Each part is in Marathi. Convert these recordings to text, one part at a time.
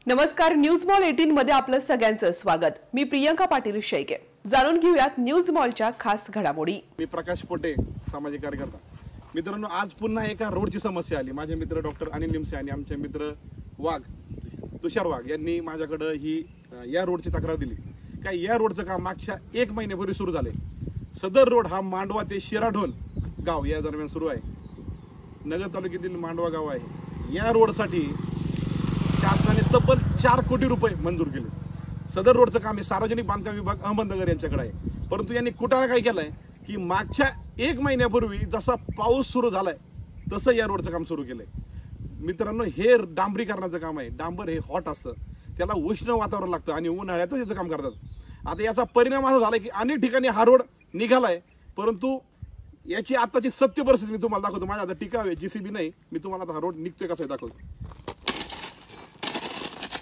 नमस्कार, न्यूज मॉल 18 मध्ये आपलं सगळ्यांचं स्वागत। मी प्रियंका पाटील शेळके। जाणून घेऊयात न्यूज मॉलच्या खास घडामोडी। मी प्रकाश पोटे, सामाजिक कार्यकर्ता। मित्रांनो, आज पुन्हा एका रोडची समस्या आली। माझे मित्र डॉक्टर अनिल निमसे आणि आमचे मित्र वाघ, तुषार वाघ यांनी माझ्याकडे ही या रोडची तक्रार दिली। काय या रोडचं काम मागच्या 1 महिन्यापूर्वी सुरू झाले। सदर रोड हा मांडवा ते शिराढोल गाव या दरम्यान सुरू आहे। नगर तालुक्यातील मांडवा गाव आहे। या रोडसाठी शासनाने तब्बल 4 कोटी रुपये मंजूर केले। सदर रोडचं काम हे सार्वजनिक बांधकाम विभाग अहमदनगर यांच्याकडे आहे। परंतु यांनी कुटाला काय केलंय की मागच्या 1 महिन्यापूर्वी जसा पाऊस सुरू झालाय तसं या रोडचं काम सुरू केलंय। मित्रांनो, हे डांबरीकरणाचं काम आहे। डांबर हे हॉट असतं, त्याला उष्ण वातावरण लागतं आणि उन्हाळ्यातच याचं काम करतात। आता याचा परिणाम असा झाला की अनेक ठिकाणी हा रोड निघालाय, परंतु याची आताची सत्य परिस्थिती मी तुम्हाला दाखवतो। माझ्या आता टिकाव आहे, जीसीबी नाही। मी तुम्हाला आता हा रोड निघतोय कसं दाखवतो।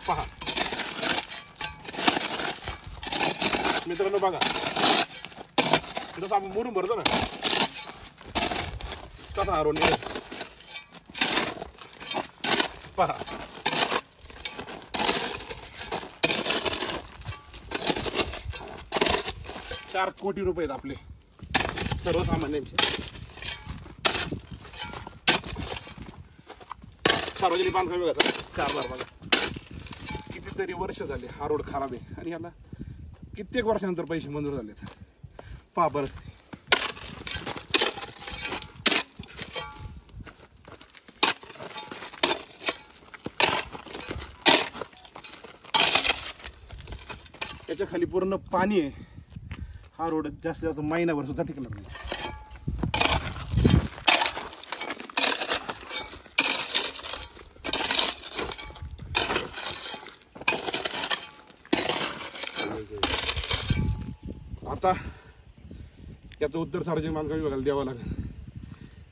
पहा मित्रांनो, बघा इथं आपण मुरुम भरतो ना, कसा हा रोड निघतो पहा। 4 कोटी रुपये आहेत आपले सर्वसामान्यांचे। सार्वजनिक बांधकाम विभागाचा कारभार बघा, कितीतरी वर्ष झाले हा रोड खराब आहे आणि ह्याला कित्येक वर्षानंतर पैसे मंजूर झालेत। पहा परिस्थिती। याच्या खाली पूर्ण पाणी आहे। हा रोड जास्तीत जास्त महिनाभर सुद्धा टिकणार नाही। आता याचं उत्तर सार्वजनिक बांधकाम विभागाला द्यावं लागेल।